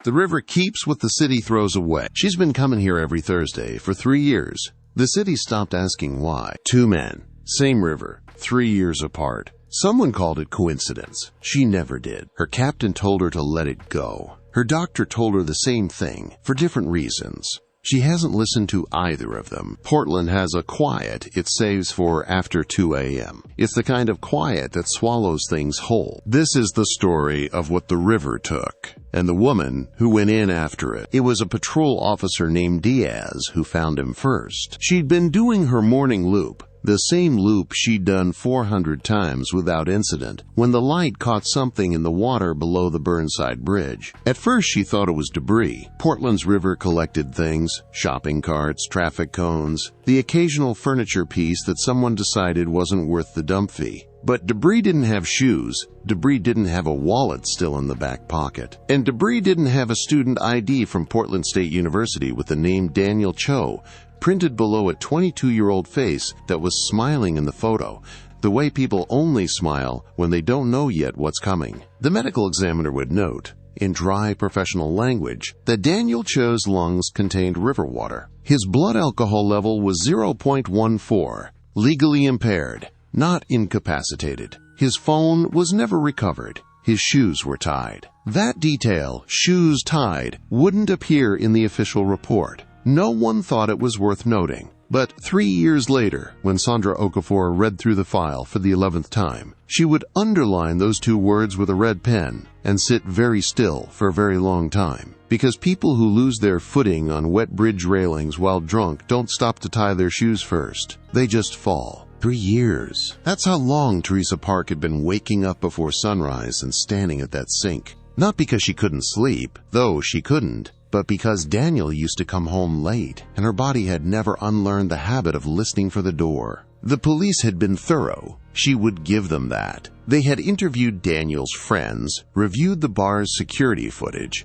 The river keeps what the city throws away. She's been coming here every Thursday for 3 years. The city stopped asking why. 2 men, same river, 3 years apart. Someone called it coincidence. She never did. Her captain told her to let it go. Her doctor told her the same thing, for different reasons. She hasn't listened to either of them. Portland has a quiet it saves for after 2 a.m. It's the kind of quiet that swallows things whole. This is the story of what the river took, and the woman who went in after it. It was a patrol officer named Diaz who found him first. She'd been doing her morning loop, the same loop she'd done 400 times without incident, when the light caught something in the water below the Burnside Bridge. At first she thought it was debris. Portland's river collected things, shopping carts, traffic cones, the occasional furniture piece that someone decided wasn't worth the dump fee. But debris didn't have shoes, debris didn't have a wallet still in the back pocket, and debris didn't have a student ID from Portland State University with the name Daniel Cho printed below a 22-year-old face that was smiling in the photo, the way people only smile when they don't know yet what's coming. The medical examiner would note, in dry professional language, that Daniel Cho's lungs contained river water. His blood alcohol level was 0.14, legally impaired, not incapacitated. His phone was never recovered. His shoes were tied. That detail, shoes tied, wouldn't appear in the official report. No one thought it was worth noting. But 3 years later, when Sandra Okafor read through the file for the 11th time, she would underline those 2 words with a red pen and sit very still for a very long time. Because people who lose their footing on wet bridge railings while drunk don't stop to tie their shoes first. They just fall. 3 years. That's how long Teresa Park had been waking up before sunrise and standing at that sink. Not because she couldn't sleep, though she couldn't, but because Daniel used to come home late, and her body had never unlearned the habit of listening for the door. The police had been thorough. She would give them that. They had interviewed Daniel's friends, reviewed the bar's security footage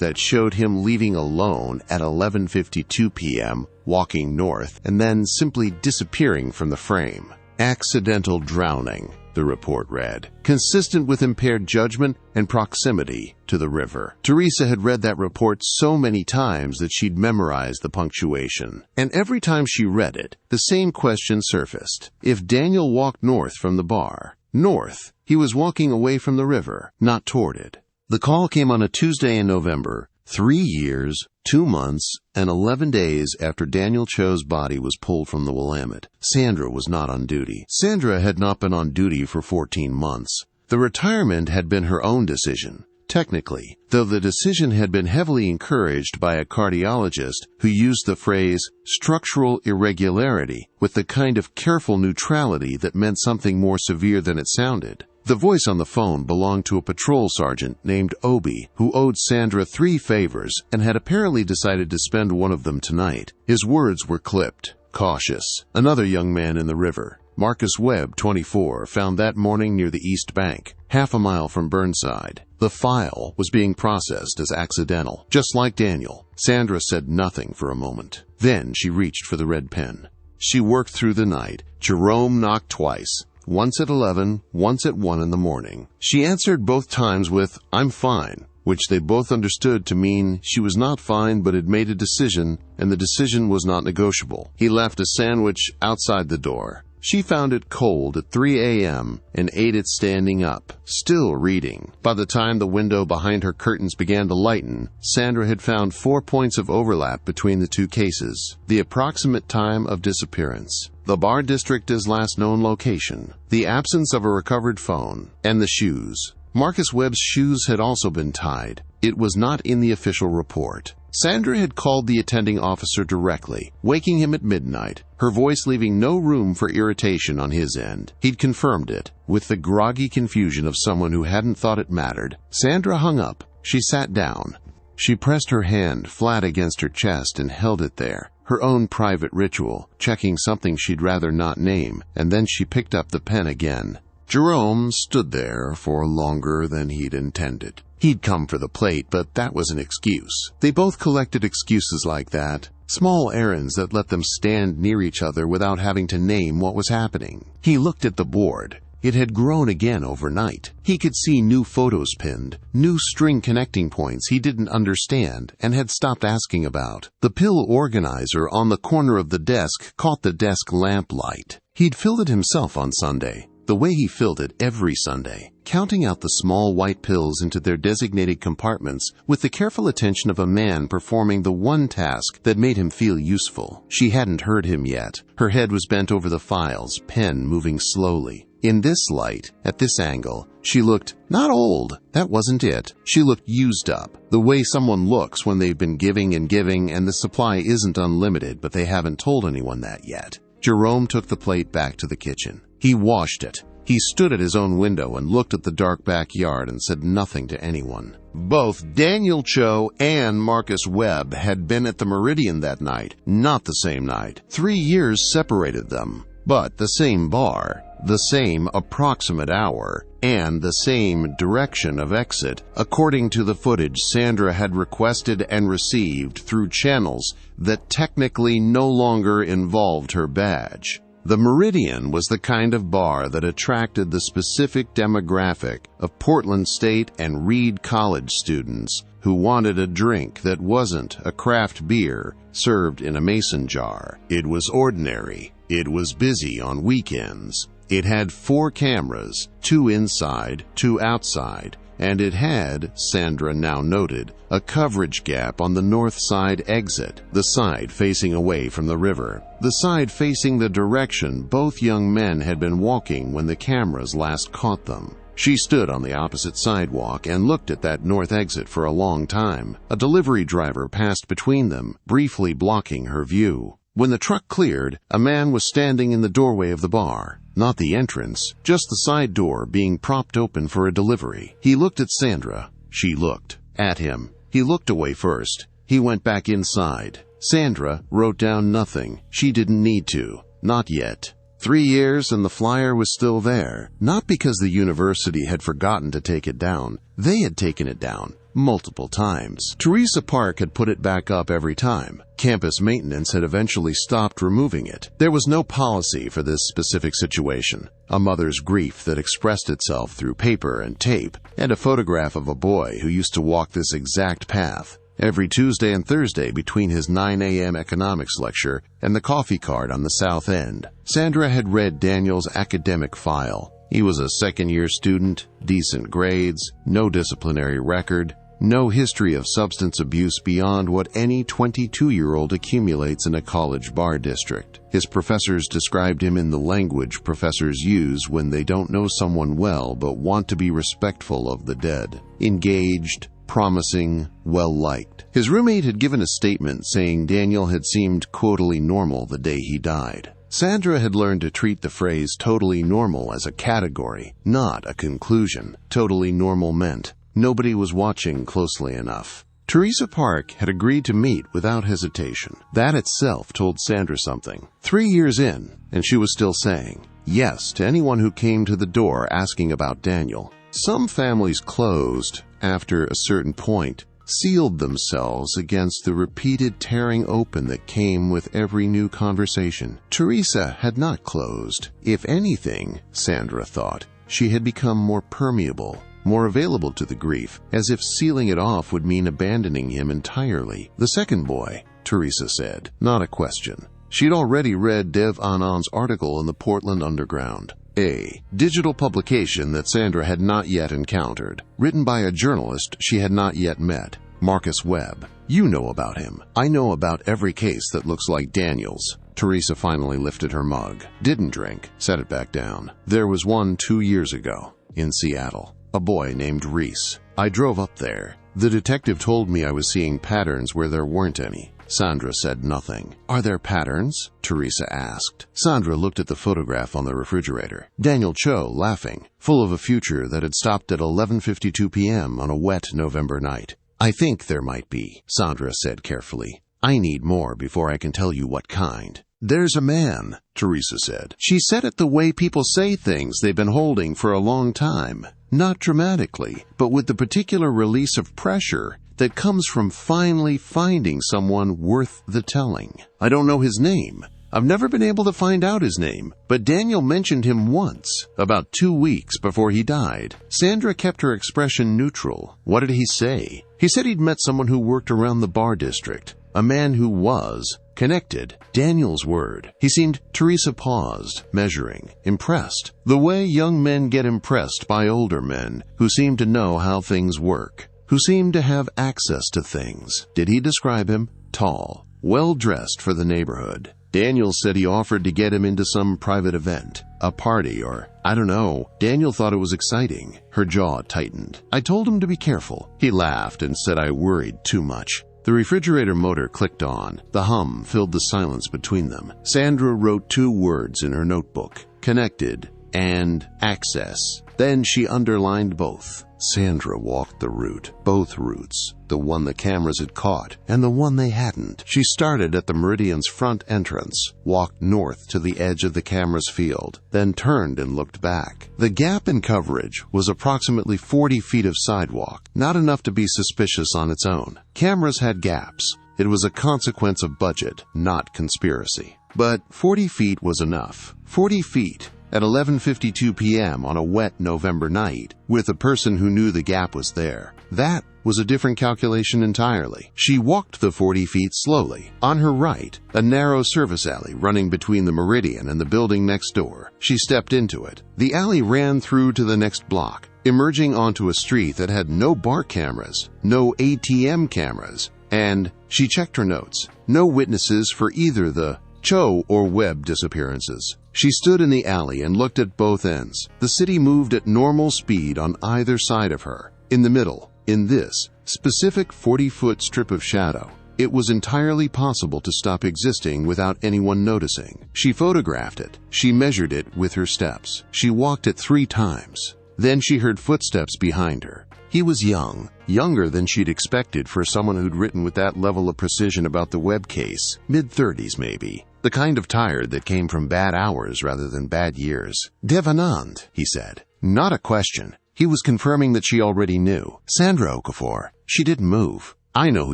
that showed him leaving alone at 11:52 p.m., walking north, and then simply disappearing from the frame. Accidental drowning, the report read, consistent with impaired judgment and proximity to the river. Teresa had read that report so many times that she'd memorized the punctuation. And every time she read it, the same question surfaced. If Daniel walked north from the bar, north, he was walking away from the river, not toward it. The call came on a Tuesday in November, 3 years, 2 months, and 11 days after Daniel Cho's body was pulled from the Willamette. Sandra was not on duty. Sandra had not been on duty for 14 months. The retirement had been her own decision, technically, though the decision had been heavily encouraged by a cardiologist who used the phrase structural irregularity with the kind of careful neutrality that meant something more severe than it sounded. The voice on the phone belonged to a patrol sergeant named Obi, who owed Sandra 3 favors and had apparently decided to spend one of them tonight. His words were clipped. Cautious. Another young man in the river, Marcus Webb, 24, found that morning near the East Bank, half a mile from Burnside. The file was being processed as accidental, just like Daniel. Sandra said nothing for a moment. Then she reached for the red pen. She worked through the night. Jerome knocked twice. Once at 11, once at 1 in the morning. She answered both times with, "I'm fine," which they both understood to mean she was not fine but had made a decision, and the decision was not negotiable. He left a sandwich outside the door. She found it cold at 3 a.m. and ate it standing up, still reading. By the time the window behind her curtains began to lighten, Sandra had found 4 points of overlap between the 2 cases. The approximate time of disappearance, the bar district's last known location, the absence of a recovered phone, and the shoes. Marcus Webb's shoes had also been tied. It was not in the official report. Sandra had called the attending officer directly, waking him at midnight, her voice leaving no room for irritation on his end. He'd confirmed it, with the groggy confusion of someone who hadn't thought it mattered. Sandra hung up. She sat down. She pressed her hand flat against her chest and held it there, her own private ritual, checking something she'd rather not name, and then she picked up the pen again. Jerome stood there for longer than he'd intended. He'd come for the plate, but that was an excuse. They both collected excuses like that, small errands that let them stand near each other without having to name what was happening. He looked at the board. It had grown again overnight. He could see new photos pinned, new string connecting points he didn't understand and had stopped asking about. The pill organizer on the corner of the desk caught the desk lamp light. He'd filled it himself on Sunday, the way he filled it every Sunday, counting out the small white pills into their designated compartments with the careful attention of a man performing the one task that made him feel useful. She hadn't heard him yet. Her head was bent over the files, pen moving slowly. In this light, at this angle, she looked not old. That wasn't it. She looked used up, the way someone looks when they've been giving and the supply isn't unlimited, but they haven't told anyone that yet. Jerome took the plate back to the kitchen. He washed it. He stood at his own window and looked at the dark backyard and said nothing to anyone. Both Daniel Cho and Marcus Webb had been at the Meridian that night, not the same night. 3 years separated them, but the same bar, the same approximate hour, and the same direction of exit, according to the footage Sandra had requested and received through channels that technically no longer involved her badge. The Meridian was the kind of bar that attracted the specific demographic of Portland State and Reed College students who wanted a drink that wasn't a craft beer served in a mason jar. It was ordinary. It was busy on weekends. It had 4 cameras, 2 inside, 2 outside, and it had, Sandra now noted, a coverage gap on the north side exit, the side facing away from the river, the side facing the direction both young men had been walking when the cameras last caught them. She stood on the opposite sidewalk and looked at that north exit for a long time. A delivery driver passed between them, briefly blocking her view. When the truck cleared, a man was standing in the doorway of the bar. Not the entrance, just the side door being propped open for a delivery. He looked at Sandra. She looked at him. He looked away first. He went back inside. Sandra wrote down nothing. She didn't need to. Not yet. 3 years and the flyer was still there. Not because the university had forgotten to take it down. They had taken it down multiple times. Teresa Park had put it back up every time. Campus maintenance had eventually stopped removing it. There was no policy for this specific situation. A mother's grief that expressed itself through paper and tape, and a photograph of a boy who used to walk this exact path every Tuesday and Thursday between his 9 a.m. economics lecture and the coffee cart on the south end. Sandra had read Daniel's academic file. He was a second-year student, decent grades, no disciplinary record, no history of substance abuse beyond what any 22-year-old accumulates in a college bar district. His professors described him in the language professors use when they don't know someone well but want to be respectful of the dead. Engaged, promising, well-liked. His roommate had given a statement saying Daniel had seemed totally normal the day he died. Sandra had learned to treat the phrase totally normal as a category, not a conclusion. Totally normal meant nobody was watching closely enough. Teresa Park had agreed to meet without hesitation. That itself told Sandra something. 3 years in, and she was still saying yes to anyone who came to the door asking about Daniel. Some families closed after a certain point, sealed themselves against the repeated tearing open that came with every new conversation. Teresa had not closed. If anything, Sandra thought, she had become more permeable, more available to the grief, as if sealing it off would mean abandoning him entirely. The second boy, Teresa said, not a question. She'd already read Dev Anand's article in the Portland Underground, a digital publication that Sandra had not yet encountered, written by a journalist she had not yet met, Marcus Webb. You know about him. I know about every case that looks like Daniel's. Teresa finally lifted her mug, didn't drink, set it back down. There was one 2 years ago, in Seattle. A boy named Reese. I drove up there. The detective told me I was seeing patterns where there weren't any. Sandra said nothing. Are there patterns? Teresa asked. Sandra looked at the photograph on the refrigerator. Daniel Cho, laughing, full of a future that had stopped at 11:52 p.m. on a wet November night. I think there might be, Sandra said carefully. I need more before I can tell you what kind. There's a man, Teresa said. She said it the way people say things they've been holding for a long time. Not dramatically, but with the particular release of pressure that comes from finally finding someone worth the telling. I don't know his name. I've never been able to find out his name, but Daniel mentioned him once, about 2 weeks before he died. Sandra kept her expression neutral. What did he say? He said he'd met someone who worked around the bar district, a man who was connected. Daniel's word. He seemed. Teresa paused, measuring, impressed. The way young men get impressed by older men who seem to know how things work, who seem to have access to things. Did he describe him? Tall, well-dressed for the neighborhood. Daniel said he offered to get him into some private event, a party or, I don't know. Daniel thought it was exciting. Her jaw tightened. I told him to be careful. He laughed and said I worried too much. The refrigerator motor clicked on. The hum filled the silence between them. Sandra wrote 2 words in her notebook, connected and access. Then she underlined both. Sandra walked the route, both routes, the one the cameras had caught and the one they hadn't. She started at the Meridian's front entrance, walked north to the edge of the camera's field, then turned and looked back. The gap in coverage was approximately 40 feet of sidewalk, not enough to be suspicious on its own. Cameras had gaps. It was a consequence of budget, not conspiracy. But 40 feet was enough. 40 feet. At 11:52 p.m. on a wet November night, with a person who knew the gap was there. That was a different calculation entirely. She walked the 40 feet slowly. On her right, a narrow service alley running between the Meridian and the building next door. She stepped into it. The alley ran through to the next block, emerging onto a street that had no bar cameras, no ATM cameras, and she checked her notes. No witnesses for either the Cho or Webb disappearances. She stood in the alley and looked at both ends. The city moved at normal speed on either side of her. In the middle, in this specific 40-foot strip of shadow, it was entirely possible to stop existing without anyone noticing. She photographed it. She measured it with her steps. She walked it 3 times. Then she heard footsteps behind her. He was young, younger than she'd expected for someone who'd written with that level of precision about the Webb case. Mid-30s, maybe. The kind of tired that came from bad hours rather than bad years. Devanand, he said. Not a question. He was confirming that she already knew. Sandra Okafor. She didn't move. I know who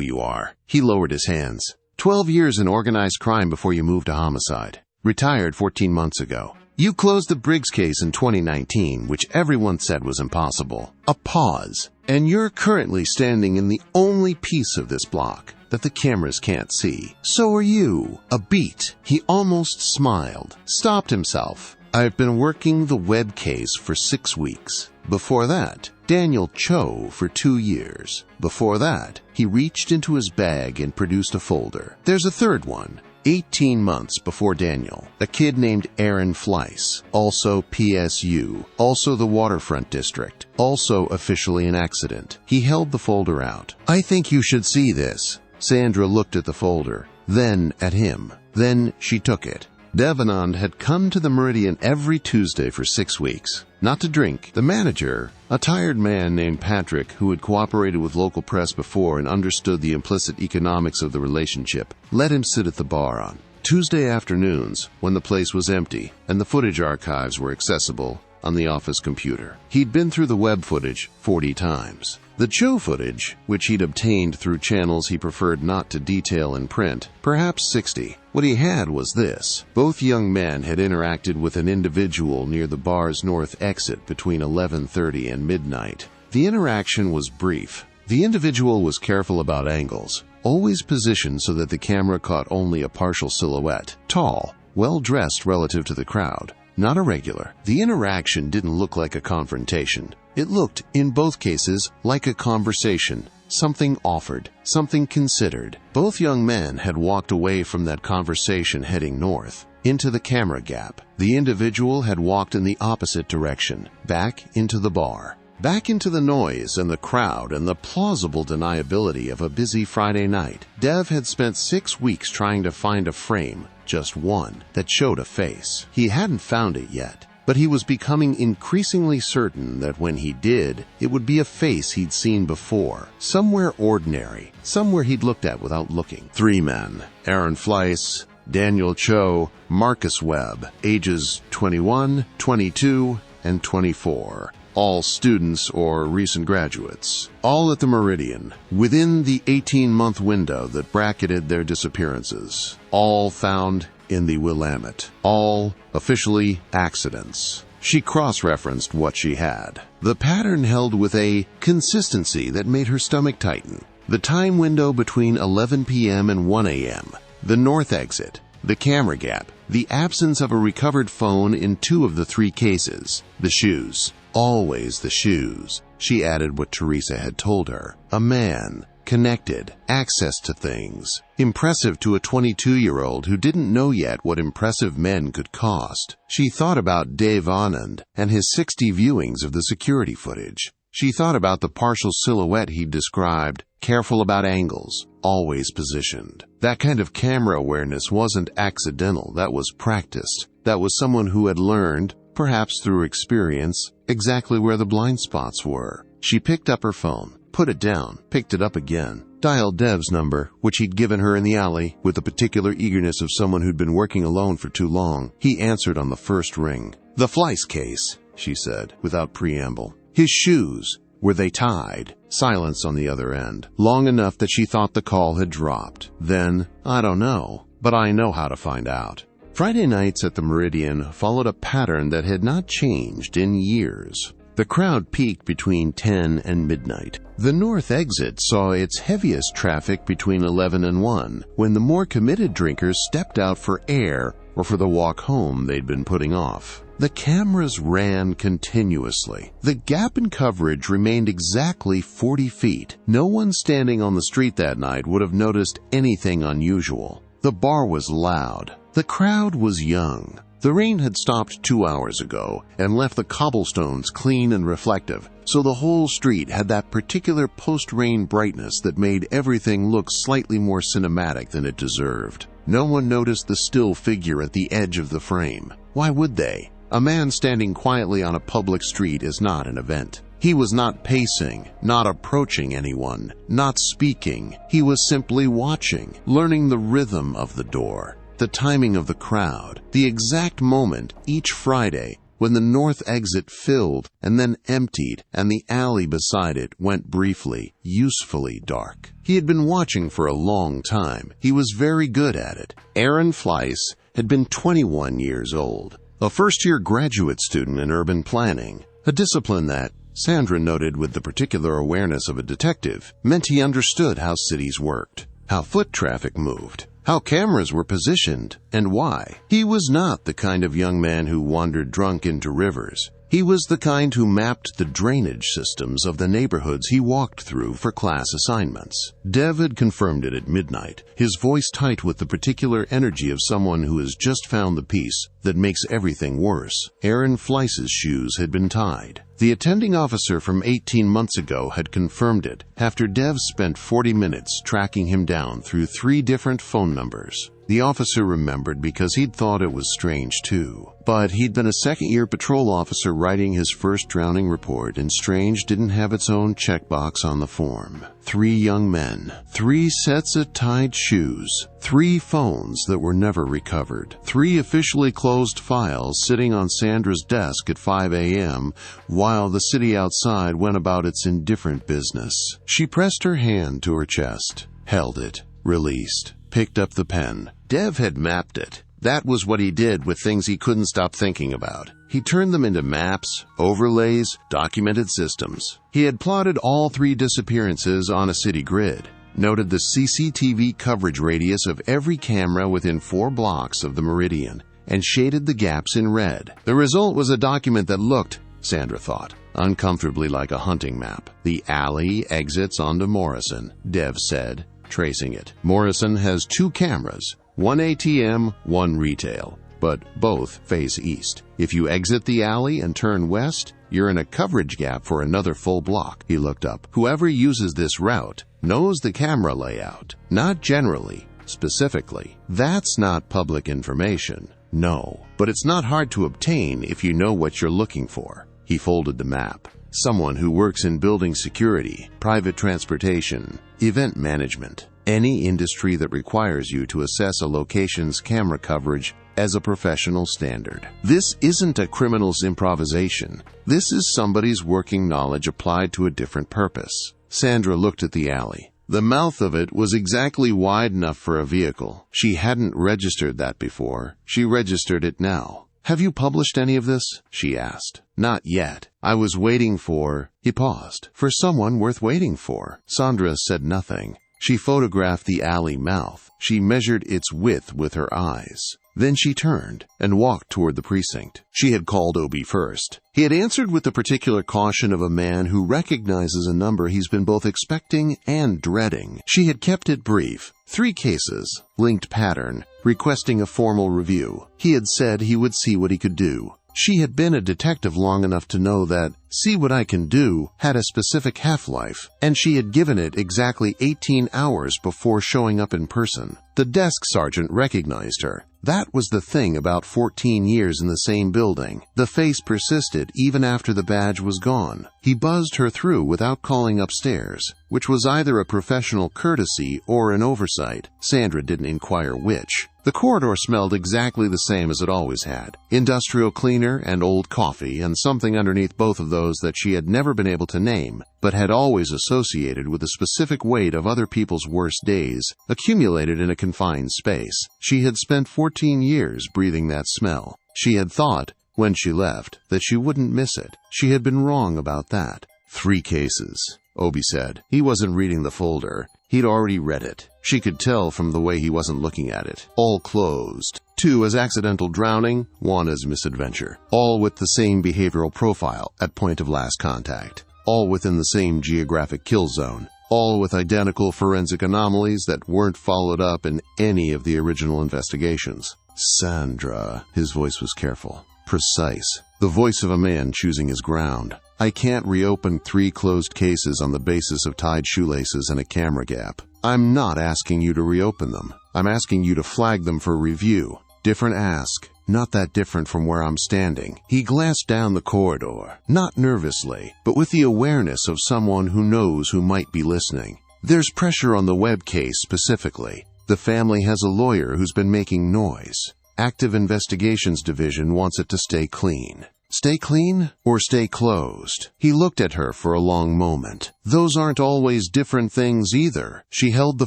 you are. He lowered his hands. 12 years in organized crime before you moved to homicide. Retired 14 months ago. You closed the Briggs case in 2019, which everyone said was impossible. A pause. And you're currently standing in the only piece of this block that the cameras can't see. So are you. A beat. He almost smiled. Stopped himself. I've been working the Webb case for 6 weeks. Before that, Daniel Cho for 2 years. Before that, he reached into his bag and produced a folder. There's a third one. 18 months before Daniel, a kid named Aaron Fleiss, also PSU, also the Waterfront District, also officially an accident. He held the folder out. I think you should see this. Sandra looked at the folder, then at him. Then she took it. Devanand had come to the Meridian every Tuesday for 6 weeks. Not to drink. The manager, a tired man named Patrick who had cooperated with local press before and understood the implicit economics of the relationship, let him sit at the bar on Tuesday afternoons when the place was empty and the footage archives were accessible on the office computer. He'd been through the Webb footage 40 times. The Cho footage, which he'd obtained through channels he preferred not to detail in print, perhaps 60. What he had was this. Both young men had interacted with an individual near the bar's north exit between 11:30 and midnight. The interaction was brief. The individual was careful about angles, always positioned so that the camera caught only a partial silhouette. Tall, well-dressed relative to the crowd. Not irregular. The interaction didn't look like a confrontation. It looked, in both cases, like a conversation. Something offered, something considered. Both young men had walked away from that conversation heading north, into the camera gap. The individual had walked in the opposite direction, back into the bar. Back into the noise and the crowd and the plausible deniability of a busy Friday night. Dev had spent 6 weeks trying to find a frame, just one, that showed a face. He hadn't found it yet, but he was becoming increasingly certain that when he did, it would be a face he'd seen before, somewhere ordinary, somewhere he'd looked at without looking. 3 men, Aaron Fleiss, Daniel Cho, Marcus Webb, ages 21, 22, and 24. All students or recent graduates, all at the Meridian, within the 18-month window that bracketed their disappearances, all found in the Willamette. All officially accidents. She cross-referenced what she had. The pattern held with a consistency that made her stomach tighten. The time window between 11 p.m. and 1 a.m., the north exit, the camera gap, the absence of a recovered phone in 2 of the 3 cases, the shoes. Always the shoes. She added what Teresa had told her. A man, connected, access to things. Impressive to a 22-year-old who didn't know yet what impressive men could cost. She thought about Dave Anand and his 60 viewings of the security footage. She thought about the partial silhouette he'd described, careful about angles, always positioned. That kind of camera awareness wasn't accidental, that was practiced. That was someone who had learned, perhaps through experience, exactly where the blind spots were. She picked up her phone, put it down, picked it up again, dialed Dev's number, which he'd given her in the alley, with the particular eagerness of someone who'd been working alone for too long. He answered on the first ring. "The Fleiss case," she said, without preamble. "His shoes. Were they tied?" Silence on the other end, long enough that she thought the call had dropped. Then, "I don't know, but I know how to find out." Friday nights at the Meridian followed a pattern that had not changed in years. The crowd peaked between 10 and midnight. The north exit saw its heaviest traffic between 11 and 1, when the more committed drinkers stepped out for air or for the walk home they'd been putting off. The cameras ran continuously. The gap in coverage remained exactly 40 feet. No one standing on the street that night would have noticed anything unusual. The bar was loud. The crowd was young. The rain had stopped 2 hours ago and left the cobblestones clean and reflective, so the whole street had that particular post-rain brightness that made everything look slightly more cinematic than it deserved. No one noticed the still figure at the edge of the frame. Why would they? A man standing quietly on a public street is not an event. He was not pacing, not approaching anyone, not speaking. He was simply watching, learning the rhythm of the door, the timing of the crowd, the exact moment each Friday when the north exit filled and then emptied and the alley beside it went briefly, usefully dark. He had been watching for a long time. He was very good at it. Aaron Fleiss had been 21 years old, a first-year graduate student in urban planning, a discipline that, Sandra noted with the particular awareness of a detective, meant he understood how cities worked, how foot traffic moved, how cameras were positioned, and why. He was not the kind of young man who wandered drunk into rivers. He was the kind who mapped the drainage systems of the neighborhoods he walked through for class assignments. Dev had confirmed it at midnight, his voice tight with the particular energy of someone who has just found the piece that makes everything worse. Aaron Fleiss's shoes had been tied. The attending officer from 18 months ago had confirmed it after Dev spent 40 minutes tracking him down through 3 different phone numbers. The officer remembered because he'd thought it was strange too. But he'd been a second-year patrol officer writing his first drowning report, and strange didn't have its own checkbox on the form. 3 young men, 3 sets of tied shoes, 3 phones that were never recovered, 3 officially closed files sitting on Sandra's desk at 5 a.m. while the city outside went about its indifferent business. She pressed her hand to her chest, held it, released, picked up the pen. Dev had mapped it. That was what he did with things he couldn't stop thinking about. He turned them into maps, overlays, documented systems. He had plotted all 3 disappearances on a city grid, noted the CCTV coverage radius of every camera within 4 blocks of the Meridian, and shaded the gaps in red. The result was a document that looked, Sandra thought, uncomfortably like a hunting map. The alley exits onto Morrison, Dev said, tracing it. Morrison has 2 cameras, 1 ATM, 1 retail, but both face east. If you exit the alley and turn west, you're in a coverage gap for another full block. He looked up. Whoever uses this route knows the camera layout. Not generally, specifically. That's not public information. No, but it's not hard to obtain if you know what you're looking for. He folded the map. Someone who works in building security, private transportation, event management, any industry that requires you to assess a location's camera coverage as a professional standard. This isn't a criminal's improvisation. This is somebody's working knowledge applied to a different purpose. Sandra looked at the alley. The mouth of it was exactly wide enough for a vehicle. She hadn't registered that before. She registered it now. "Have you published any of this?" she asked. "Not yet. I was waiting for—" He paused. "For someone worth waiting for." Sandra said nothing. She photographed the alley mouth. She measured its width with her eyes. Then she turned and walked toward the precinct. She had called Obi first. He had answered with the particular caution of a man who recognizes a number he's been both expecting and dreading. She had kept it brief. 3 cases, linked pattern, requesting a formal review. He had said he would see what he could do. She had been a detective long enough to know that "see what I can do" had a specific half-life, and she had given it exactly 18 hours before showing up in person. The desk sergeant recognized her. That was the thing about 14 years in the same building. The face persisted even after the badge was gone. He buzzed her through without calling upstairs, which was either a professional courtesy or an oversight. Sandra didn't inquire which. The corridor smelled exactly the same as it always had. Industrial cleaner and old coffee, and something underneath both of those that she had never been able to name, but had always associated with the specific weight of other people's worst days, accumulated in a confined space. She had spent 14 years breathing that smell. She had thought, when she left, that she wouldn't miss it. She had been wrong about that. 3 cases, Obi said. He wasn't reading the folder. He'd already read it. She could tell from the way he wasn't looking at it. All closed. 2 as accidental drowning, 1 as misadventure. All with the same behavioral profile at point of last contact. All within the same geographic kill zone. All with identical forensic anomalies that weren't followed up in any of the original investigations. Sandra, his voice was careful, precise, the voice of a man choosing his ground. I can't reopen 3 closed cases on the basis of tied shoelaces and a camera gap. I'm not asking you to reopen them. I'm asking you to flag them for review. Different ask. Not that different from where I'm standing. He glanced down the corridor, not nervously, but with the awareness of someone who knows who might be listening. There's pressure on the Webb case specifically. The family has a lawyer who's been making noise. Active Investigations Division wants it to stay clean. Stay clean or stay closed? He looked at her for a long moment. Those aren't always different things either. She held the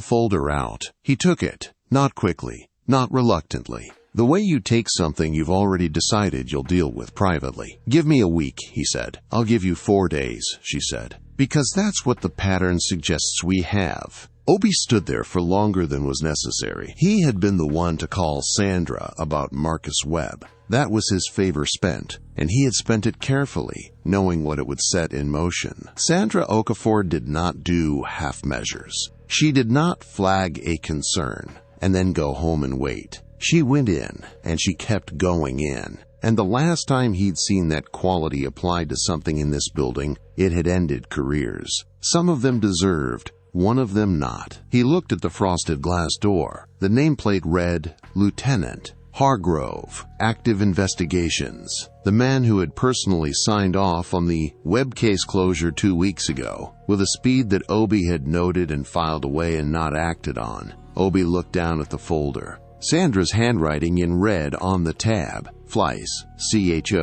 folder out. He took it, not quickly, not reluctantly. The way you take something you've already decided you'll deal with privately. Give me a week, he said. I'll give you 4 days, she said. Because that's what the pattern suggests we have. Obi stood there for longer than was necessary. He had been the one to call Sandra about Marcus Webb. That was his favor spent, and he had spent it carefully, knowing what it would set in motion. Sandra Okafor did not do half measures. She did not flag a concern and then go home and wait. She went in, and she kept going in. And the last time he'd seen that quality applied to something in this building, it had ended careers. Some of them deserved, one of them not. He looked at the frosted glass door. The nameplate read, Lieutenant Hargrove, Active Investigations. The man who had personally signed off on the Webb case closure 2 weeks ago, with a speed that Obi had noted and filed away and not acted on. Obi looked down at the folder. Sandra's handwriting in red on the tab. Fleiss, C-H-O-C-H-O-C-A-B,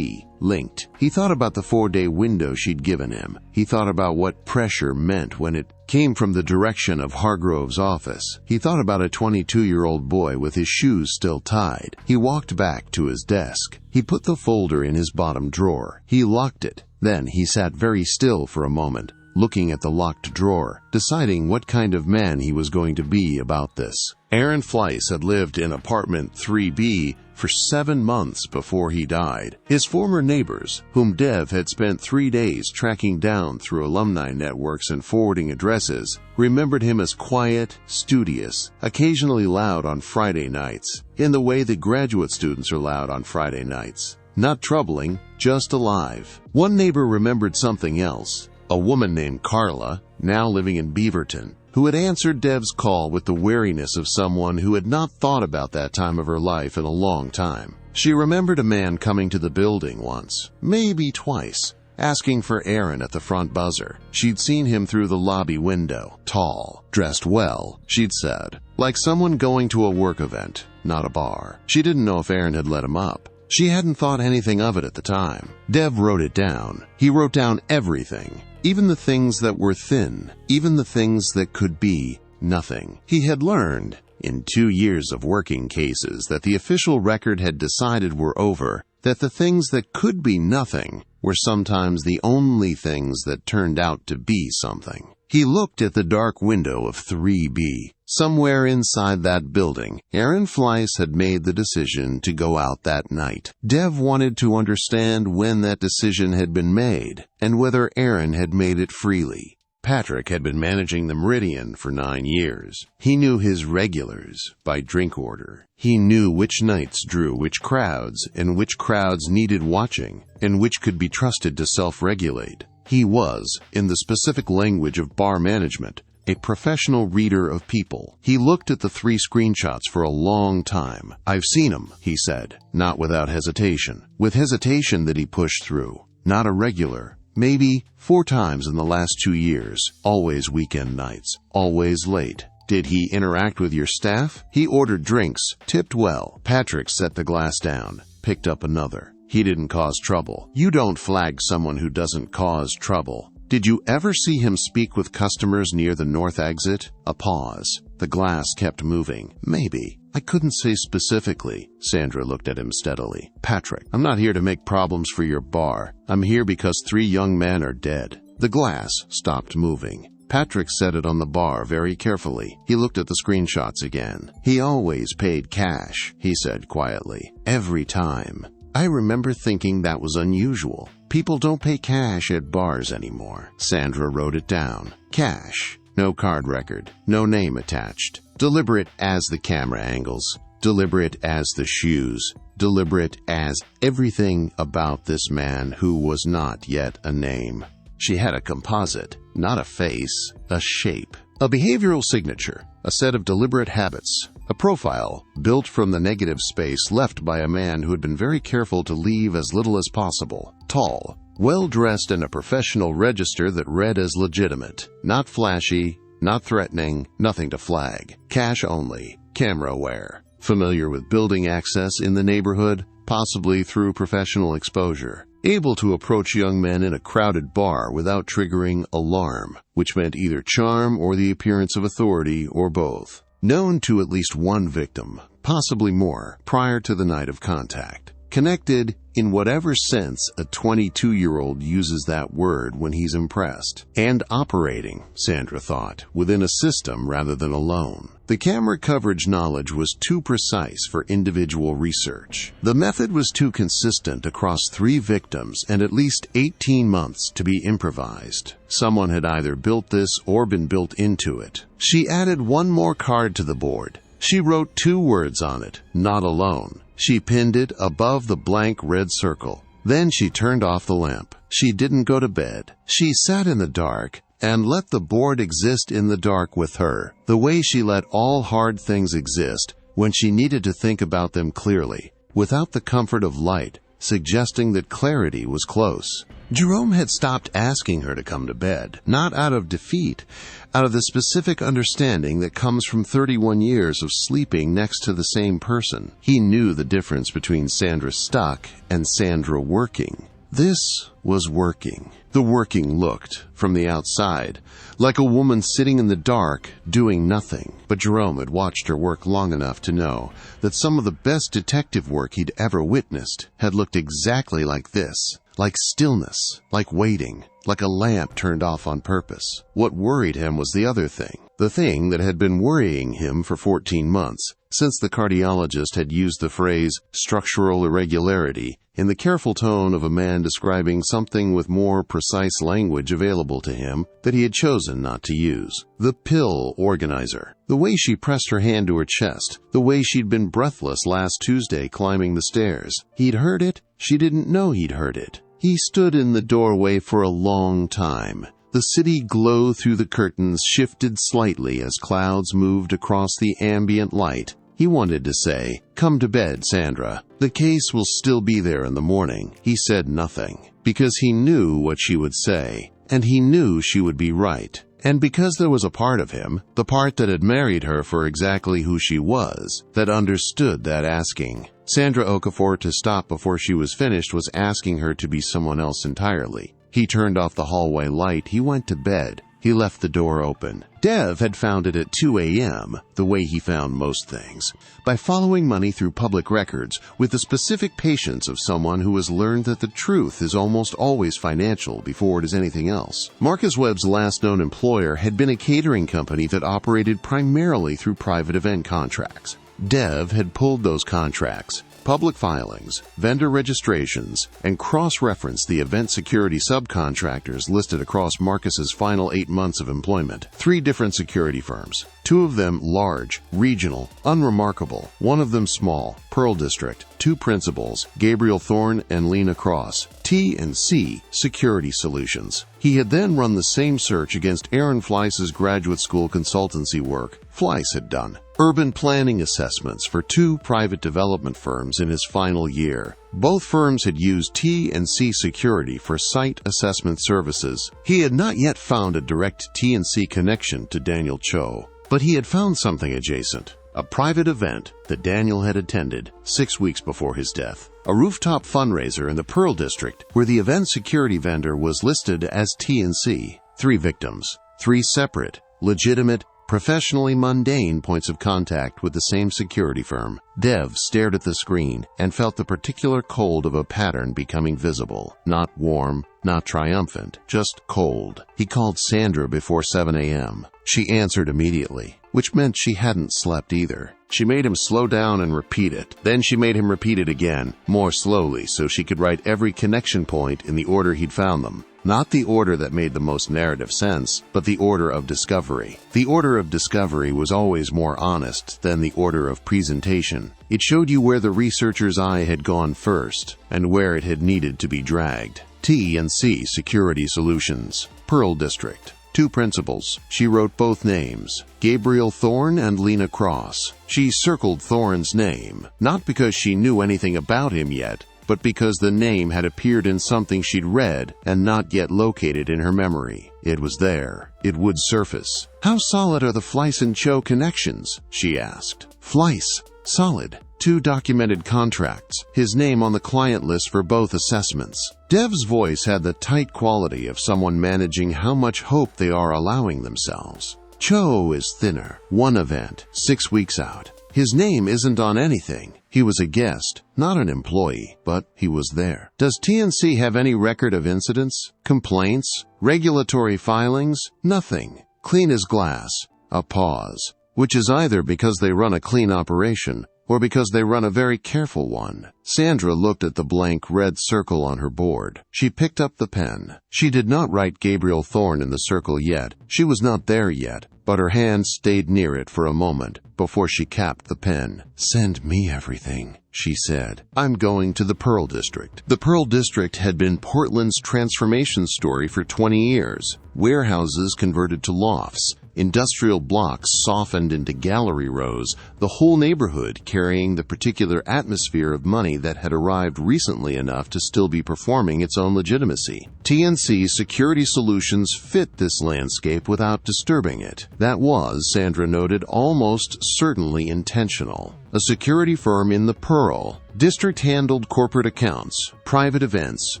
linked. He thought about the 4-day window she'd given him. He thought about what pressure meant when it came from the direction of Hargrove's office. He thought about a 22-year-old boy with his shoes still tied. He walked back to his desk. He put the folder in his bottom drawer. He locked it. Then he sat very still for a moment, looking at the locked drawer, deciding what kind of man he was going to be about this. Aaron Fleiss had lived in apartment 3B for 7 months before he died. His former neighbors, whom Dev had spent 3 days tracking down through alumni networks and forwarding addresses, remembered him as quiet, studious, occasionally loud on Friday nights, in the way that graduate students are loud on Friday nights. Not troubling, just alive. One neighbor remembered something else. A woman named Carla, now living in Beaverton, who had answered Dev's call with the wariness of someone who had not thought about that time of her life in a long time. She remembered a man coming to the building once, maybe twice, asking for Aaron at the front buzzer. She'd seen him through the lobby window, tall, dressed well, she'd said, like someone going to a work event, not a bar. She didn't know if Aaron had let him up. She hadn't thought anything of it at the time. Dev wrote it down. He wrote down everything. even the things that were thin, even the things that could be nothing. He had learned, in 2 years of working cases that the official record had decided were over, that the things that could be nothing were sometimes the only things that turned out to be something. He looked at the dark window of 3B. Somewhere inside that building, Aaron Fleiss had made the decision to go out that night. Dev wanted to understand when that decision had been made, and whether Aaron had made it freely. Patrick had been managing the Meridian for 9 years. He knew his regulars by drink order. He knew which nights drew which crowds, and which crowds needed watching, and which could be trusted to self-regulate. He was, in the specific language of bar management, a professional reader of people. He looked at the 3 screenshots for a long time. "I've seen 'em," he said, not without hesitation. With hesitation that he pushed through. Not a regular. Maybe 4 times in the last 2 years. Always weekend nights. Always late. Did he interact with your staff? He ordered drinks, tipped well. Patrick set the glass down, picked up another. He didn't cause trouble. You don't flag someone who doesn't cause trouble. Did you ever see him speak with customers near the north exit? A pause. The glass kept moving. Maybe. I couldn't say specifically. Sandra looked at him steadily. Patrick, I'm not here to make problems for your bar. I'm here because 3 young men are dead. The glass stopped moving. Patrick set it on the bar very carefully. He looked at the screenshots again. He always paid cash, he said quietly. Every time. I remember thinking that was unusual. People don't pay cash at bars anymore. Sandra wrote it down. Cash. No card record. No name attached. Deliberate as the camera angles. Deliberate as the shoes. Deliberate as everything about this man who was not yet a name. She had a composite, not a face, a shape. A behavioral signature. A set of deliberate habits. A profile built from the negative space left by a man who had been very careful to leave as little as possible. Tall, well-dressed in a professional register that read as legitimate. Not flashy, not threatening, nothing to flag. Cash only, camera aware. Familiar with building access in the neighborhood, possibly through professional exposure. Able to approach young men in a crowded bar without triggering alarm, which meant either charm or the appearance of authority or both. Known to at least 1 victim, possibly more, prior to the night of contact. Connected, in whatever sense a 22-year-old uses that word when he's impressed. And operating, Sandra thought, within a system rather than alone. The camera coverage knowledge was too precise for individual research. The method was too consistent across 3 victims and at least 18 months to be improvised. Someone had either built this or been built into it. She added 1 more card to the board. She wrote 2 words on it, not alone. She pinned it above the blank red circle. Then she turned off the lamp. She didn't go to bed. She sat in the dark and let the board exist in the dark with her, the way she let all hard things exist when she needed to think about them clearly, without the comfort of light, suggesting that clarity was close. Jerome had stopped asking her to come to bed, not out of defeat, out of the specific understanding that comes from 31 years of sleeping next to the same person. He knew the difference between Sandra stuck and Sandra working. This was working. The working looked, from the outside, like a woman sitting in the dark, doing nothing. But Jerome had watched her work long enough to know that some of the best detective work he'd ever witnessed had looked exactly like this. Like stillness, like waiting, like a lamp turned off on purpose. What worried him was the other thing. The thing that had been worrying him for 14 months, since the cardiologist had used the phrase structural irregularity in the careful tone of a man describing something with more precise language available to him that he had chosen not to use. The pill organizer. The way she pressed her hand to her chest. The way she'd been breathless last Tuesday climbing the stairs. He'd heard it. She didn't know he'd heard it. He stood in the doorway for a long time. The city glow through the curtains shifted slightly as clouds moved across the ambient light. He wanted to say, "Come to bed, Sandra. The case will still be there in the morning." He said nothing, because he knew what she would say, and he knew she would be right. And because there was a part of him, the part that had married her for exactly who she was, that understood that asking. Sandra Okafor, to stop before she was finished, was asking her to be someone else entirely. He turned off the hallway light. He went to bed. He left the door open. Dev had found it at 2 a.m., the way he found most things, by following money through public records with the specific patience of someone who has learned that the truth is almost always financial before it is anything else. Marcus Webb's last known employer had been a catering company that operated primarily through private event contracts. Dev had pulled those contracts, public filings, vendor registrations, and cross-referenced the event security subcontractors listed across Marcus's final 8 months of employment. 3 different security firms. 2 of them large, regional, unremarkable. 1 of them small, Pearl District. 2 principals, Gabriel Thorne and Lena Cross. T&C Security Solutions. He had then run the same search against Aaron Fleiss's graduate school consultancy work Fleiss had done. Urban planning assessments for 2 private development firms in his final year. Both firms had used T&C Security for site assessment services. He had not yet found a direct T&C connection to Daniel Cho, but he had found something adjacent. A private event that Daniel had attended 6 weeks before his death. A rooftop fundraiser in the Pearl District where the event security vendor was listed as T&C. 3 victims. 3 separate, legitimate, professionally mundane points of contact with the same security firm. Dev stared at the screen and felt the particular cold of a pattern becoming visible. Not warm, not triumphant, just cold. He called Sandra before 7 a.m. She answered immediately, which meant she hadn't slept either. She made him slow down and repeat it. Then she made him repeat it again, more slowly, so she could write every connection point in the order he'd found them. Not the order that made the most narrative sense, but the order of discovery. The order of discovery was always more honest than the order of presentation. It showed you where the researcher's eye had gone first, and where it had needed to be dragged. T&C Security Solutions, Pearl District. 2 principals. She wrote both names, Gabriel Thorne and Lena Cross. She circled Thorne's name, not because she knew anything about him yet, but because the name had appeared in something she'd read and not yet located in her memory. It was there. It would surface. How solid are the Fleiss and Cho connections? She asked. Fleiss. Solid. 2 documented contracts. His name on the client list for both assessments. Dev's voice had the tight quality of someone managing how much hope they are allowing themselves. Cho is thinner. 1 event. 6 weeks out. His name isn't on anything. He was a guest, not an employee, but he was there. Does T&C have any record of incidents, complaints, regulatory filings? Nothing. Clean as glass. A pause. Which is either because they run a clean operation or because they run a very careful one. Sandra looked at the blank red circle on her board. She picked up the pen. She did not write Gabriel Thorne in the circle yet. She was not there yet, but her hand stayed near it for a moment before she capped the pen. Send me everything, she said. I'm going to the Pearl District. The Pearl District had been Portland's transformation story for 20 years. Warehouses converted to lofts, industrial blocks softened into gallery rows, the whole neighborhood carrying the particular atmosphere of money that had arrived recently enough to still be performing its own legitimacy. T&C Security Solutions fit this landscape without disturbing it. That was, Sandra noted, almost certainly intentional. A security firm in the Pearl District handled corporate accounts, private events,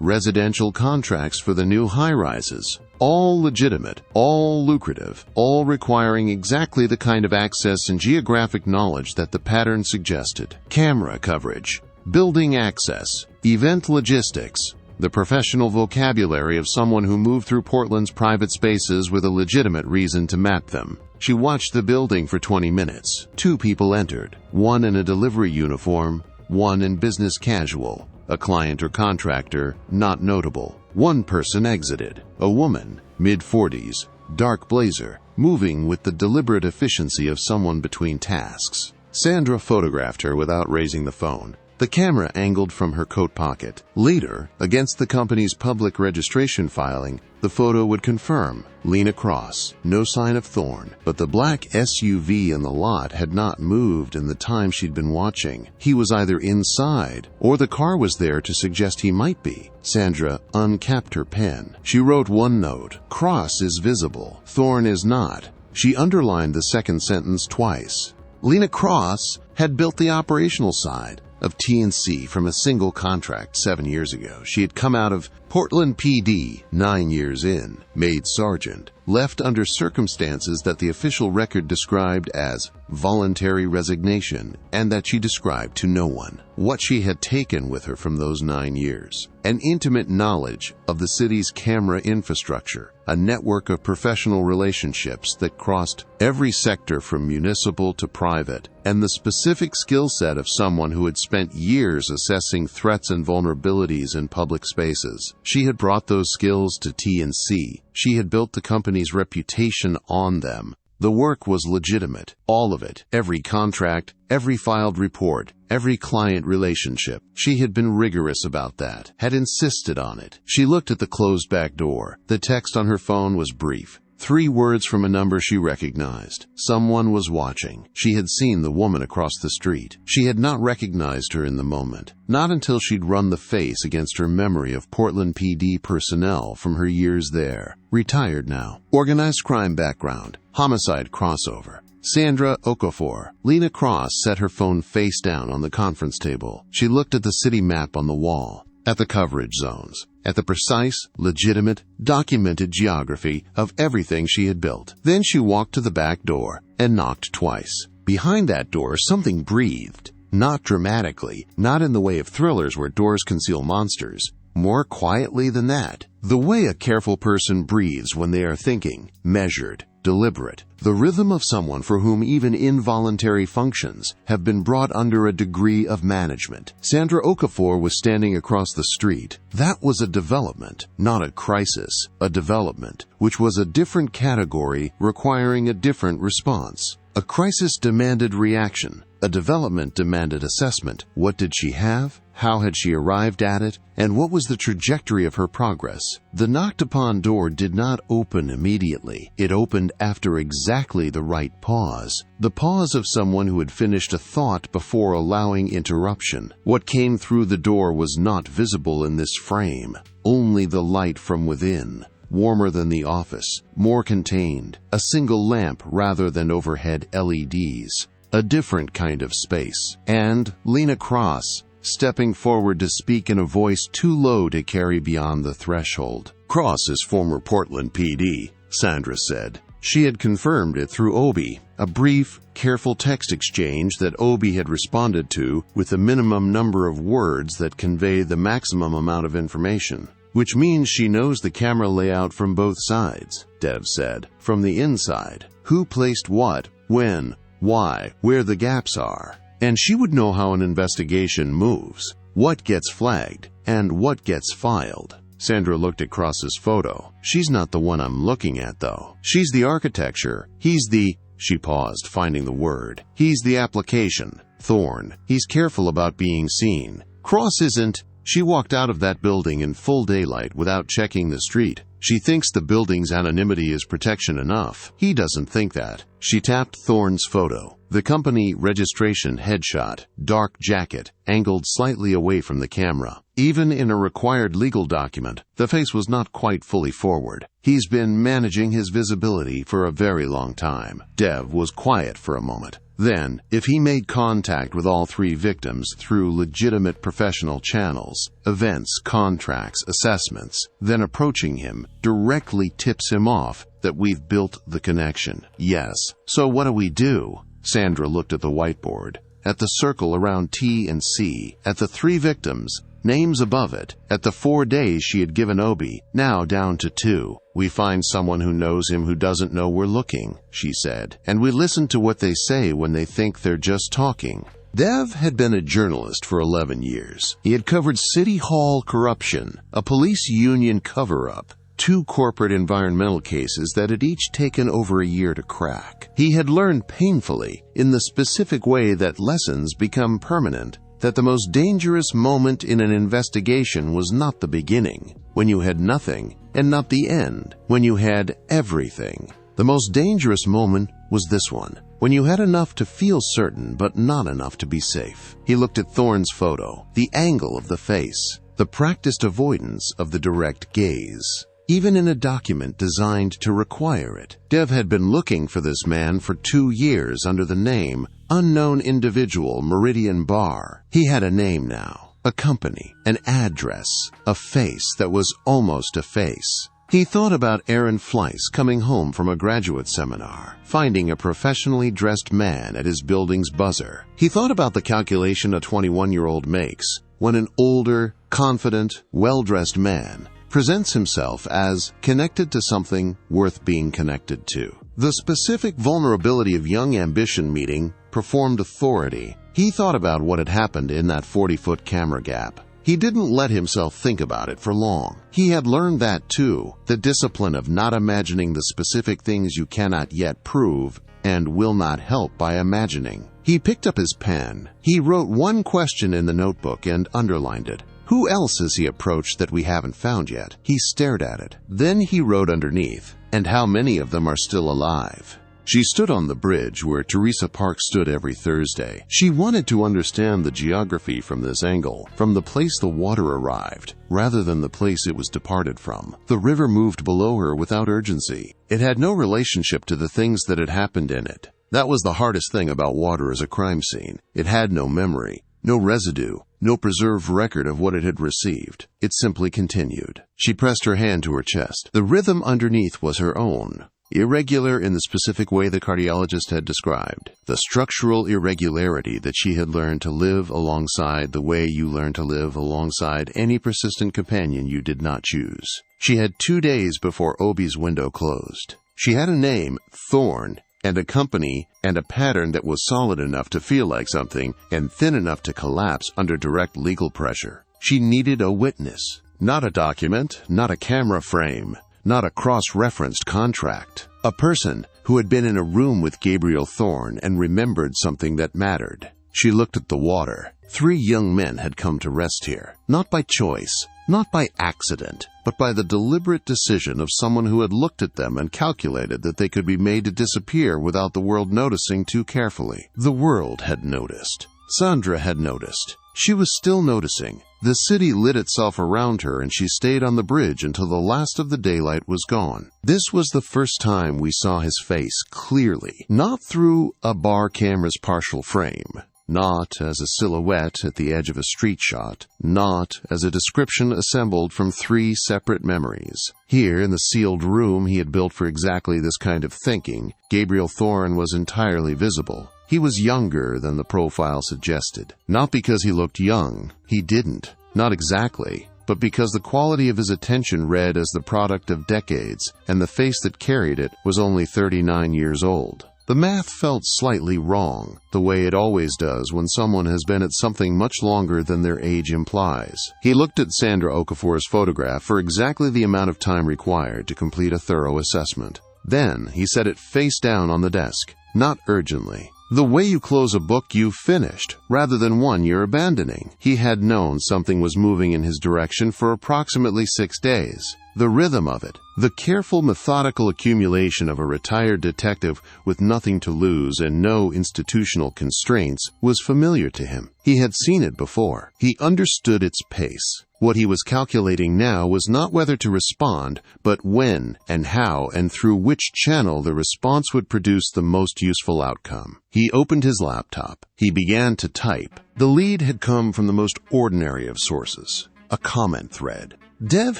residential contracts for the new high-rises. All legitimate, all lucrative, all requiring exactly the kind of access and geographic knowledge that the pattern suggested. Camera coverage, building access, event logistics, the professional vocabulary of someone who moved through Portland's private spaces with a legitimate reason to map them. She watched the building for 20 minutes. 2 people entered, 1 in a delivery uniform, 1 in business casual. A client or contractor, not notable. 1 person exited. A woman, mid-40s, dark blazer, moving with the deliberate efficiency of someone between tasks. Sandra photographed her without raising the phone. The camera angled from her coat pocket. Later, against the company's public registration filing, the photo would confirm Lena Cross, no sign of Thorne, but the black SUV in the lot had not moved in the time she'd been watching. He was either inside, or the car was there to suggest he might be. Sandra uncapped her pen. She wrote 1 note. Cross is visible. Thorne is not. She underlined the second sentence twice. Lena Cross had built the operational side of T&C from a single contract 7 years ago. She had come out of Portland PD, 9 years in, made sergeant, left under circumstances that the official record described as voluntary resignation and that she described to no one. What she had taken with her from those 9 years: an intimate knowledge of the city's camera infrastructure, a network of professional relationships that crossed every sector from municipal to private, and the specific skill set of someone who had spent years assessing threats and vulnerabilities in public spaces. She had brought those skills to T&C. She had built the company's reputation on them. The work was legitimate, all of it, every contract, every filed report, every client relationship. She had been rigorous about that, had insisted on it. She looked at the closed back door. The text on her phone was brief. 3 words from a number she recognized. Someone was watching. She had seen the woman across the street. She had not recognized her in the moment, not until she'd run the face against her memory of Portland PD personnel from her years there. Retired now. Organized crime background. Homicide crossover. Sandra Okafor. Lena Cross set her phone face down on the conference table. She looked at the city map on the wall, at the coverage zones, at the precise, legitimate, documented geography of everything she had built. Then she walked to the back door and knocked twice. Behind that door, something breathed. Not dramatically, not in the way of thrillers where doors conceal monsters. More quietly than that. The way a careful person breathes when they are thinking, measured, deliberate. The rhythm of someone for whom even involuntary functions have been brought under a degree of management. Sandra Okafor was standing across the street. That was a development, not a crisis. A development, which was a different category requiring a different response. A crisis demanded reaction. A development demanded assessment. What did she have? How had she arrived at it? And what was the trajectory of her progress? The knocked-upon door did not open immediately. It opened after exactly the right pause. The pause of someone who had finished a thought before allowing interruption. What came through the door was not visible in this frame. Only the light from within. Warmer than the office. More contained. A single lamp rather than overhead LEDs. A different kind of space. And Lena Cross, stepping forward to speak in a voice too low to carry beyond the threshold. Cross is former Portland PD, Sandra said. She had confirmed it through Obi, a brief, careful text exchange that Obi had responded to with a minimum number of words that convey the maximum amount of information. Which means she knows the camera layout from both sides, Dev said. From the inside. Who placed what, when, why, where the gaps are. And she would know how an investigation moves, what gets flagged, and what gets filed. Sandra looked at Cross's photo. She's not the one I'm looking at, though. She's the architecture. He's the... She paused, finding the word. He's the application. Thorne. He's careful about being seen. Cross isn't... She walked out of that building in full daylight without checking the street. She thinks the building's anonymity is protection enough. He doesn't think that. She tapped Thorne's photo. The company registration headshot, dark jacket, angled slightly away from the camera. Even in a required legal document, the face was not quite fully forward. He's been managing his visibility for a very long time. Dev was quiet for a moment. Then, if he made contact with all 3 victims through legitimate professional channels, events, contracts, assessments, then approaching him directly tips him off that we've built the connection. Yes. So what do we do? Sandra looked at the whiteboard, at the circle around T and C, at the 3 victims, names above it, at the 4 days she had given Obi, now down to 2. We find someone who knows him who doesn't know we're looking, she said, and we listen to what they say when they think they're just talking. Dev had been a journalist for 11 years. He had covered City Hall corruption, a police union cover-up, 2 corporate environmental cases that had each taken over a year to crack. He had learned painfully, in the specific way that lessons become permanent, that the most dangerous moment in an investigation was not the beginning, when you had nothing, and not the end, when you had everything. The most dangerous moment was this one, when you had enough to feel certain but not enough to be safe. He looked at Thorne's photo, the angle of the face, the practiced avoidance of the direct gaze. Even in a document designed to require it. Dev had been looking for this man for 2 years under the name Unknown Individual Meridian Bar. He had a name now. a company, an address, a face that was almost a face. He thought about Aaron Fleiss coming home from a graduate seminar, finding a professionally dressed man at his building's buzzer. He thought about the calculation a 21-year-old makes when an older, confident, well-dressed man presents himself as connected to something worth being connected to. The specific vulnerability of young ambition meeting performed authority. He thought about what had happened in that 40-foot camera gap. He didn't let himself think about it for long. He had learned that too, the discipline of not imagining the specific things you cannot yet prove and will not help by imagining. He picked up his pen. He wrote one question in the notebook and underlined it. Who else has he approached that we haven't found yet? He stared at it. Then he wrote underneath, and how many of them are still alive? She stood on the bridge where Teresa Park stood every Thursday. She wanted to understand the geography from this angle, from the place the water arrived, rather than the place it was departed from. The river moved below her without urgency. It had no relationship to the things that had happened in it. That was the hardest thing about water as a crime scene. It had no memory, no residue, no preserved record of what it had received. It simply continued. She pressed her hand to her chest. The rhythm underneath was her own. Irregular in the specific way the cardiologist had described. The structural irregularity that she had learned to live alongside the way you learn to live alongside any persistent companion you did not choose. She had 2 days before Obi's window closed. She had a name, Thorn, and a company, and a pattern that was solid enough to feel like something and thin enough to collapse under direct legal pressure. She needed a witness, not a document, not a camera frame, not a cross-referenced contract. A person who had been in a room with Gabriel Thorne and remembered something that mattered. She looked at the water. 3 young men had come to rest here, not by choice, not by accident, but by the deliberate decision of someone who had looked at them and calculated that they could be made to disappear without the world noticing too carefully. The world had noticed. Sandra had noticed. She was still noticing. The city lit itself around her and she stayed on the bridge until the last of the daylight was gone. This was the first time we saw his face clearly, not through a bar camera's partial frame, not as a silhouette at the edge of a street shot, not as a description assembled from 3 separate memories. Here, in the sealed room he had built for exactly this kind of thinking, Gabriel Thorne was entirely visible. He was younger than the profile suggested. Not because he looked young. He didn't. Not exactly. But because the quality of his attention read as the product of decades, and the face that carried it was only 39 years old. The math felt slightly wrong, the way it always does when someone has been at something much longer than their age implies. He looked at Sandra Okafor's photograph for exactly the amount of time required to complete a thorough assessment. Then he set it face down on the desk, not urgently. The way you close a book you've finished, rather than one you're abandoning. He had known something was moving in his direction for approximately 6 days. The rhythm of it, the careful, methodical accumulation of a retired detective with nothing to lose and no institutional constraints, was familiar to him. He had seen it before. He understood its pace. What he was calculating now was not whether to respond, but when and how and through which channel the response would produce the most useful outcome. He opened his laptop. He began to type. The lead had come from the most ordinary of sources, a comment thread. Dev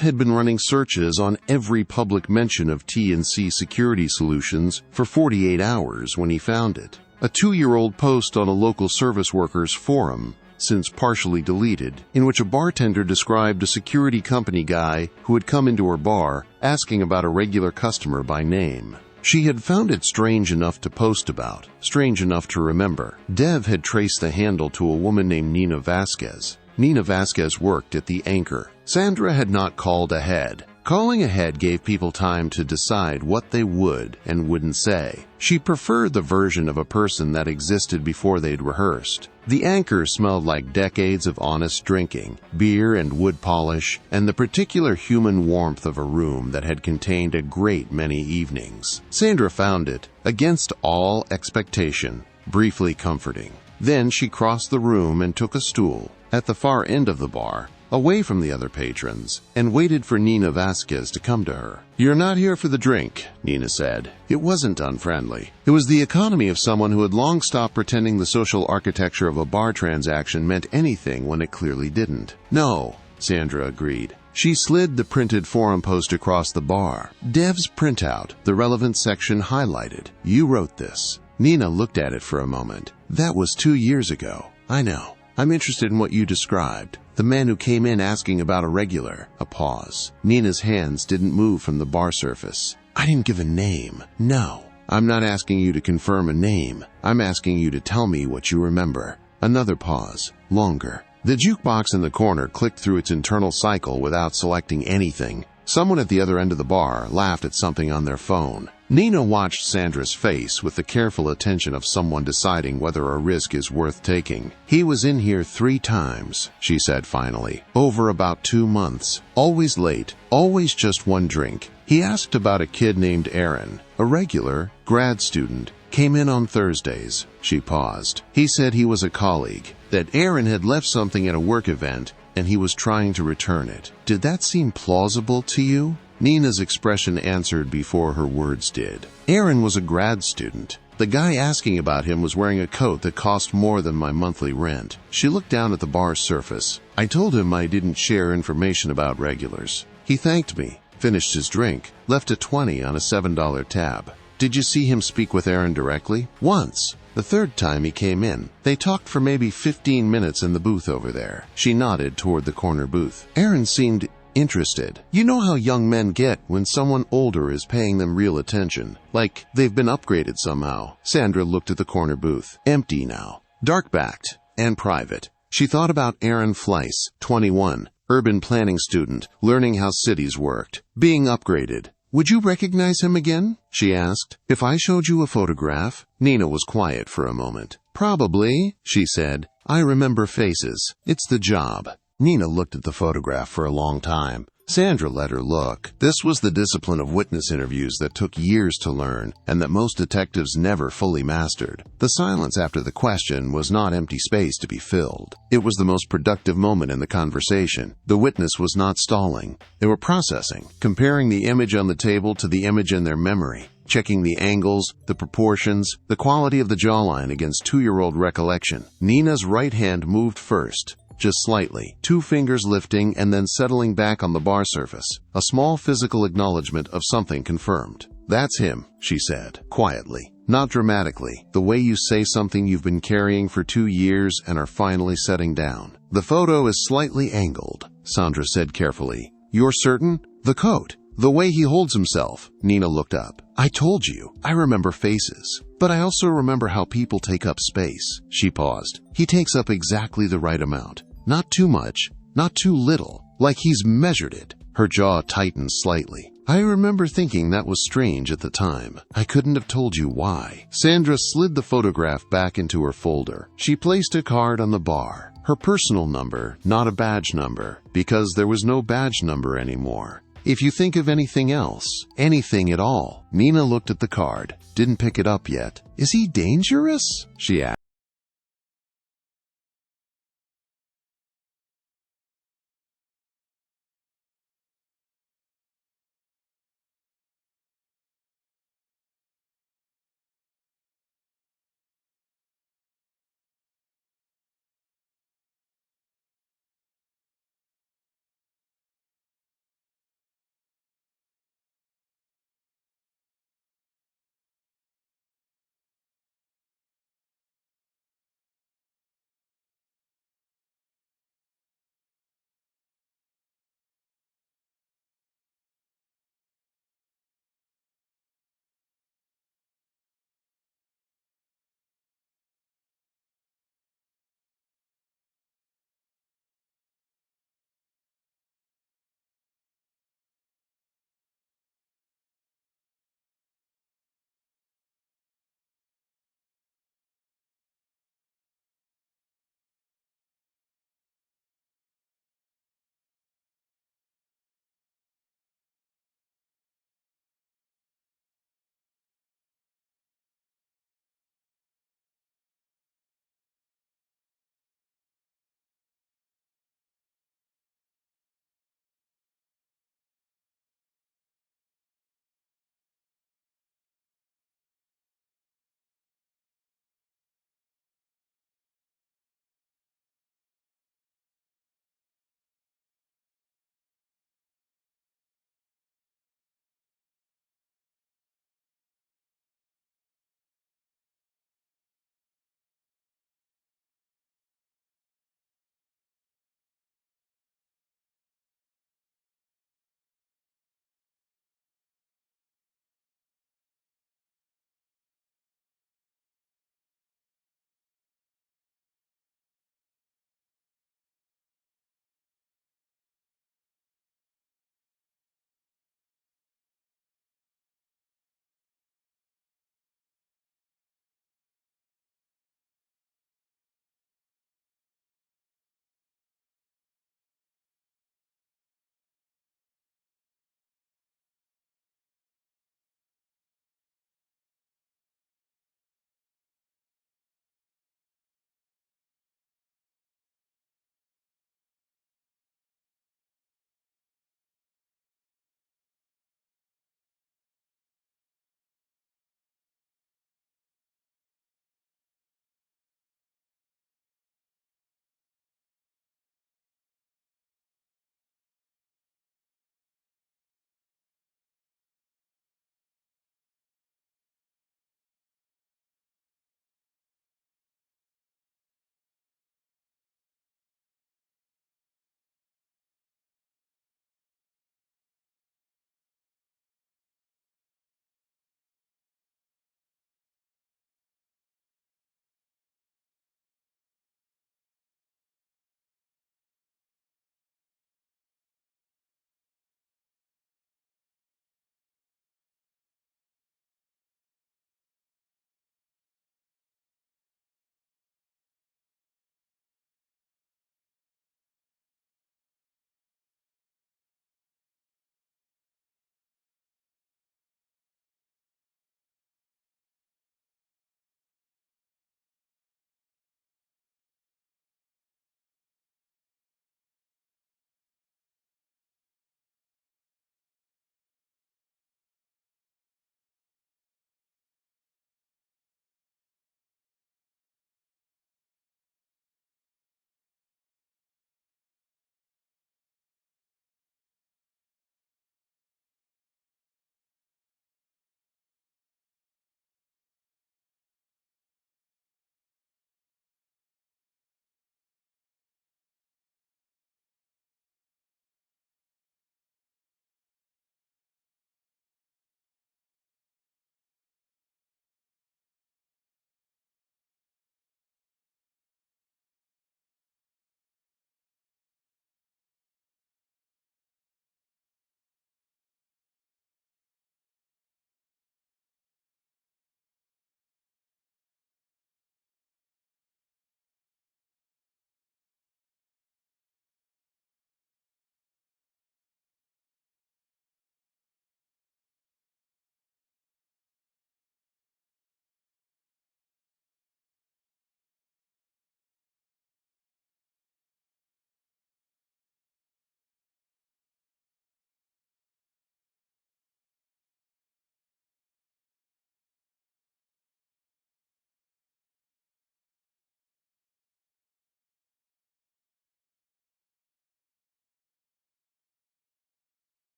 had been running searches on every public mention of T&C Security Solutions for 48 hours when he found it. A 2-year-old post on a local service workers forum, since partially deleted, in which a bartender described a security company guy who had come into her bar asking about a regular customer by name. She had found it strange enough to post about, strange enough to remember. Dev had traced the handle to a woman named Nina Vasquez. Nina Vasquez worked at the Anchor. Sandra had not called ahead. Calling ahead gave people time to decide what they would and wouldn't say. She preferred the version of a person that existed before they'd rehearsed. The Anchor smelled like decades of honest drinking, beer and wood polish, and the particular human warmth of a room that had contained a great many evenings. Sandra found it, against all expectation, briefly comforting. Then she crossed the room and took a stool. At the far end of the bar, away from the other patrons, and waited for Nina Vasquez to come to her. "You're not here for the drink," Nina said. It wasn't unfriendly. It was the economy of someone who had long stopped pretending the social architecture of a bar transaction meant anything when it clearly didn't. "No," Sandra agreed. She slid the printed forum post across the bar. "Dev's printout, the relevant section highlighted. You wrote this." Nina looked at it for a moment. "That was 2 years ago." "I know. I'm interested in what you described. The man who came in asking about a regular." A pause. Nina's hands didn't move from the bar surface. "I didn't give a name. No. I'm not asking you to confirm a name. I'm asking you to tell me what you remember." Another pause. Longer. The jukebox in the corner clicked through its internal cycle without selecting anything. Someone at the other end of the bar laughed at something on their phone. Nina watched Sandra's face with the careful attention of someone deciding whether a risk is worth taking. "He was in here 3 times, she said finally, "over about 2 months. Always late, always just one drink. He asked about a kid named Aaron, a regular, grad student. Came in on Thursdays." She paused. "He said he was a colleague, that Aaron had left something at a work event and he was trying to return it. Did that seem plausible to you?" Nina's expression answered before her words did. "Aaron was a grad student. The guy asking about him was wearing a coat that cost more than my monthly rent." She looked down at the bar's surface. "I told him I didn't share information about regulars. He thanked me, finished his drink, left a 20 on a $7 tab." "Did you see him speak with Aaron directly?" "Once. The 3rd time he came in. They talked for maybe 15 minutes in the booth over there." She nodded toward the corner booth. "Aaron seemed interested. You know how young men get when someone older is paying them real attention, like they've been upgraded somehow." Sandra looked at the corner booth. Empty now. Dark-backed and private. She thought about Aaron Fleiss, 21, urban planning student, learning how cities worked, being upgraded. "Would you recognize him again?" she asked. "If I showed you a photograph?" Nina was quiet for a moment. "Probably," she said. "I remember faces. It's the job." Nina looked at the photograph for a long time. Sandra let her look. This was the discipline of witness interviews that took years to learn and that most detectives never fully mastered. The silence after the question was not empty space to be filled. It was the most productive moment in the conversation. The witness was not stalling. They were processing, comparing the image on the table to the image in their memory, checking the angles, the proportions, the quality of the jawline against 2-year-old recollection. Nina's right hand moved first, just slightly, 2 fingers lifting and then settling back on the bar surface, a small physical acknowledgement of something confirmed. "That's him," she said, quietly, not dramatically, the way you say something you've been carrying for 2 years and are finally setting down. "The photo is slightly angled," Sandra said carefully. "You're certain?" "The coat. The way he holds himself." Nina looked up. "I told you, I remember faces. But I also remember how people take up space." She paused. "He takes up exactly the right amount. Not too much, not too little, like he's measured it." Her jaw tightened slightly. "I remember thinking that was strange at the time. I couldn't have told you why." Sandra slid the photograph back into her folder. She placed a card on the bar. Her personal number, not a badge number, because there was no badge number anymore. "If you think of anything else, anything at all." Nina looked at the card, didn't pick it up yet. "Is he dangerous?" she asked.